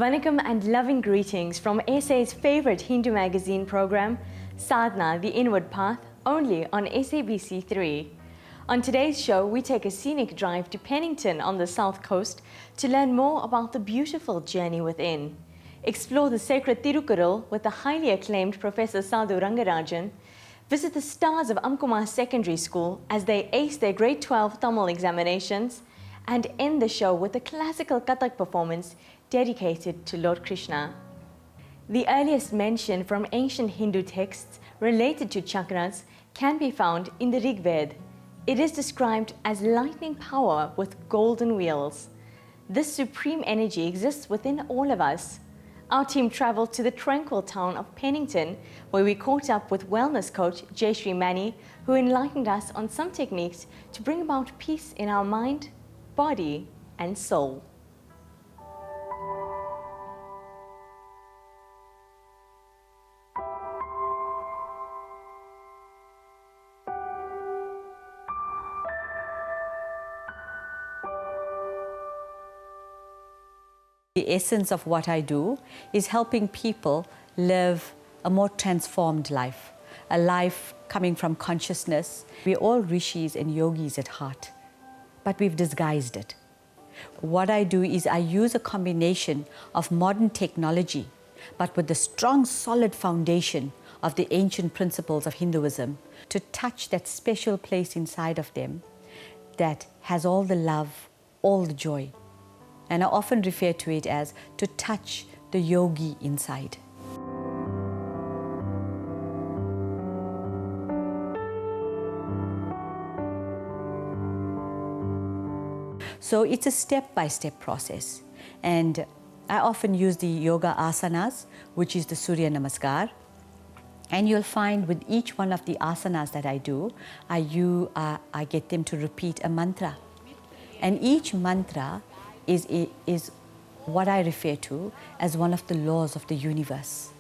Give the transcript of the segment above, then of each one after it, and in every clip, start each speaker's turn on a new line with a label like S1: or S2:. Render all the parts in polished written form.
S1: Vanakkam and loving greetings from SA's favorite Hindu magazine program, Sadhna, The Inward Path, only on SABC3. On today's show, we take a scenic drive to Pennington on the south coast to learn more about the beautiful journey within. Explore the sacred Tirukkural with the highly acclaimed Professor Sadhu Rangarajan. Visit the stars of Amkumar Secondary School as they ace their grade 12 Tamil examinations, and end the show with a classical Kathak performance dedicated to Lord Krishna. The earliest mention from ancient Hindu texts related to chakras can be found in the Rig Veda. It is described as lightning power with golden wheels. This supreme energy exists within all of us. Our team travelled to the tranquil town of Pennington, where we caught up with wellness coach Jayshree Mannie, who enlightened us on some techniques to bring about peace in our mind, body and soul.
S2: The essence of what I do is helping people live a more transformed life, a life coming from consciousness. We're all rishis and yogis at heart, but we've disguised it. What I do is I use a combination of modern technology, but with the strong, solid foundation of the ancient principles of Hinduism to touch that special place inside of them that has all the love, all the joy. And I often refer to it as to touch the yogi inside. So it's a step-by-step process. And I often use the yoga asanas, which is the Surya Namaskar. And you'll find with each one of the asanas that I do, I get them to repeat a mantra. And each mantra is what I refer to as one of the laws of the universe.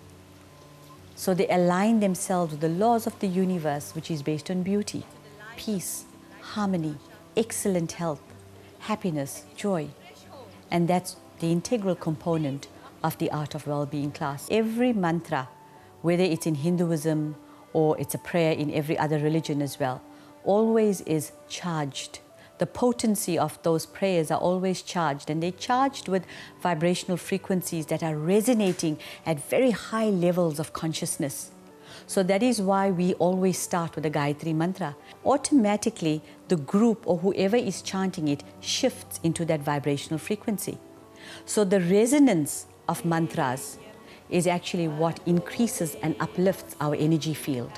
S2: So they align themselves with the laws of the universe, which is based on beauty, peace, harmony, excellent health, happiness, joy. And that's the integral component of the Art of Well-Being class. Every mantra, whether it's in Hinduism or it's a prayer in every other religion as well, always is charged. The potency of those prayers are always charged, and they're charged with vibrational frequencies that are resonating at very high levels of consciousness. So that is why we always start with the Gayatri mantra. Automatically, the group or whoever is chanting it shifts into that vibrational frequency. So the resonance of mantras is actually what increases and uplifts our energy field.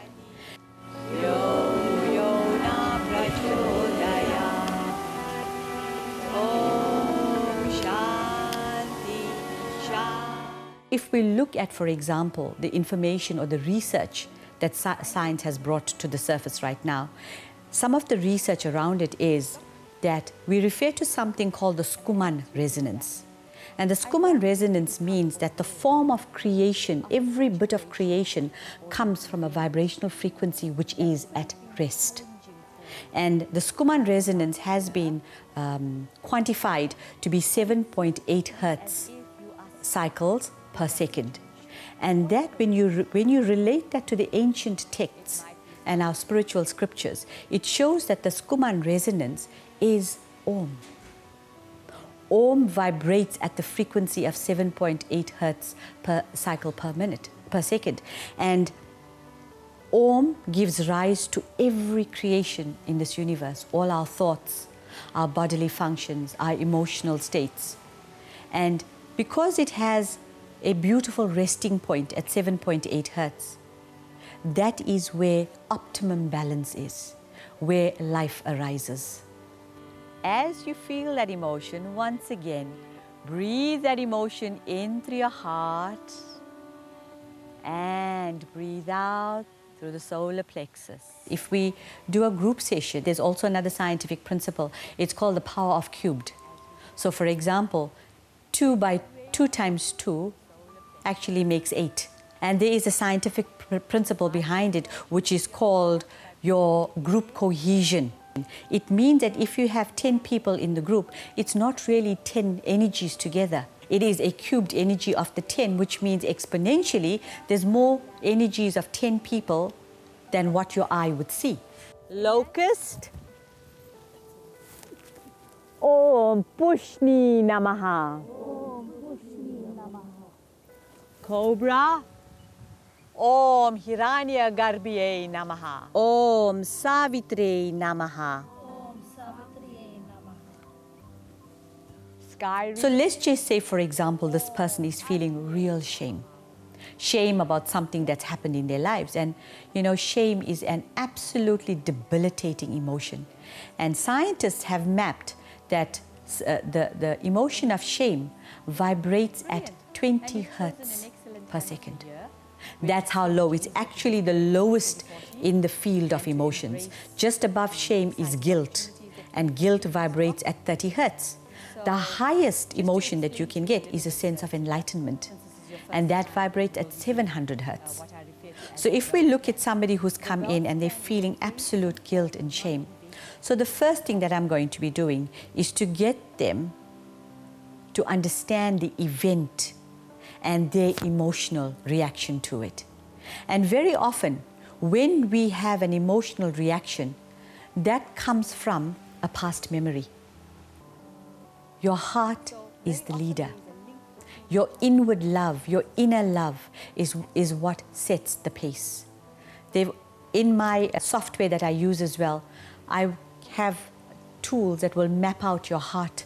S2: If we look at, for example, the information or the research that science has brought to the surface right now, some of the research around it is that we refer to something called the Schumann resonance. And the Schumann resonance means that the form of creation, every bit of creation, comes from a vibrational frequency which is at rest. And the Schumann resonance has been quantified to be 7.8 hertz cycles per second. And that when you relate that to the ancient texts and our spiritual scriptures, it shows that the Schumann resonance is Om. Om vibrates at the frequency of 7.8 hertz per cycle per second. And Om gives rise to every creation in this universe, all our thoughts, our bodily functions, our emotional states. And because it has a beautiful resting point at 7.8 hertz, that is where optimum balance is, where life arises. As you feel that emotion, once again, breathe that emotion in through your heart and breathe out through the solar plexus. If we do a group session, there's also another scientific principle. It's called the power of cubed. So for example, 2 by 2 times 2 actually makes 8. And there is a scientific principle behind it, which is called your group cohesion. It means that if you have 10 people in the group, it's not really 10 energies together. It is a cubed energy of the 10, which means exponentially there's more energies of 10 people than what your eye would see. Locust. Om Pushni Namaha. Cobra. Om Hiranya Garbhiye Namaha. Om Savitre Namaha. So let's just say, for example, this person is feeling real shame. Shame about something that's happened in their lives. And, you know, shame is an absolutely debilitating emotion. And scientists have mapped that the emotion of shame vibrates at 20 hertz per second. That's how low. It's actually the lowest in the field of emotions. Just above shame is guilt, and guilt vibrates at 30 hertz. The highest emotion that you can get is a sense of enlightenment, and that vibrates at 700 hertz. So if we look at somebody who's come in and they're feeling absolute guilt and shame, so the first thing that I'm going to be doing is to get them to understand the event and their emotional reaction to it. And very often, when we have an emotional reaction, that comes from a past memory. Your heart is the leader. Your inward love, your inner love is what sets the pace. In my software that I use as well, I have tools that will map out your heart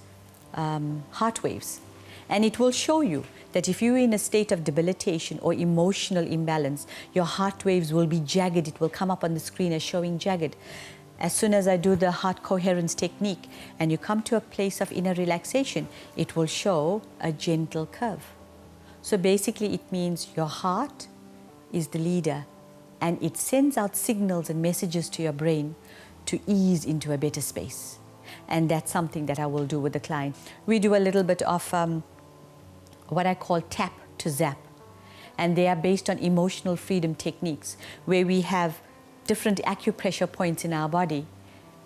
S2: waves. And it will show you that if you're in a state of debilitation or emotional imbalance, your heart waves will be jagged. It will come up on the screen as showing jagged. As soon as I do the heart coherence technique and you come to a place of inner relaxation, it will show a gentle curve. So basically it means your heart is the leader, and it sends out signals and messages to your brain to ease into a better space. And that's something that I will do with the client. We do a little bit of what I call tap to zap. And they are based on emotional freedom techniques, where we have different acupressure points in our body.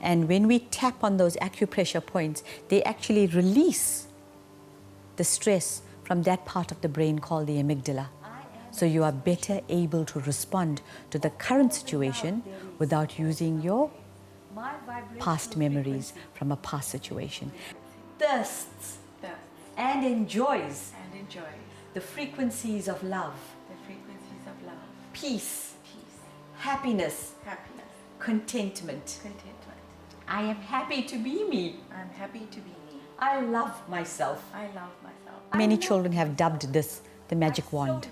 S2: And when we tap on those acupressure points, they actually release the stress from that part of the brain called the amygdala. So you are better able to respond to the current situation without using your past memories from a past situation. Thirsts and enjoys the frequencies of love, peace, happiness, contentment. I am happy to be me.
S3: I'm happy to be me.
S2: I love myself.
S3: I love myself.
S2: Many children have dubbed this the magic wand.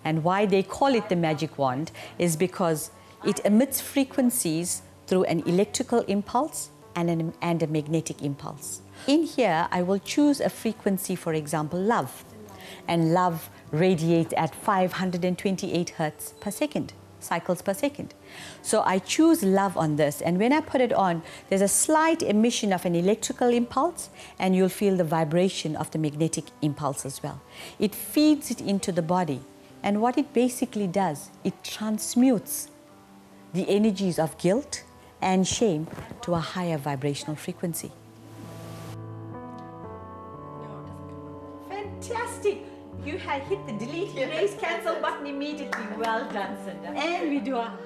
S2: And why they call it the magic wand is because it emits frequencies through an electrical impulse and a magnetic impulse. In here, I will choose a frequency, for example, love. And love radiates at 528 hertz per second, cycles per second. So I choose love on this, and when I put it on, there's a slight emission of an electrical impulse, and you'll feel the vibration of the magnetic impulse as well. It feeds it into the body, and what it basically does, it transmutes the energies of guilt and shame to a higher vibrational frequency. Fantastic! You had hit the delete, erase, cancel button immediately. Well done, Sunda. And we do a...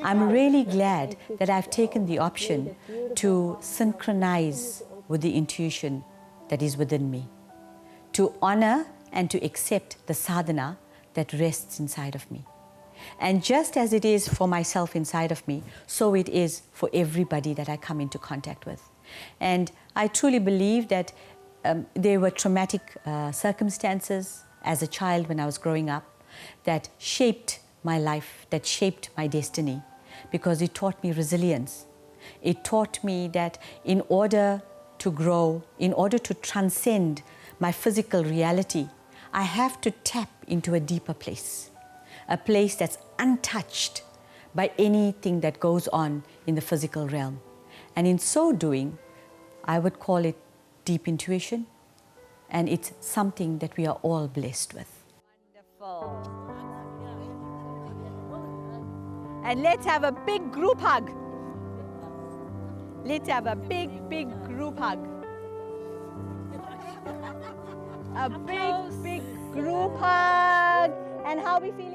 S2: I'm really glad that I've taken the option to synchronize with the intuition that is within me, to honor and to accept the sadhana that rests inside of me. And just as it is for myself inside of me, so it is for everybody that I come into contact with. And I truly believe that there were traumatic circumstances as a child when I was growing up that shaped my life, that shaped my destiny, because it taught me resilience. It taught me that in order to grow, in order to transcend my physical reality, I have to tap into a deeper place, a place that's untouched by anything that goes on in the physical realm. And in so doing, I would call it deep intuition, and it's something that we are all blessed with. Wonderful. And let's have a big group hug. Let's have a big, big group hug. A big, big group hug. And how are we feeling?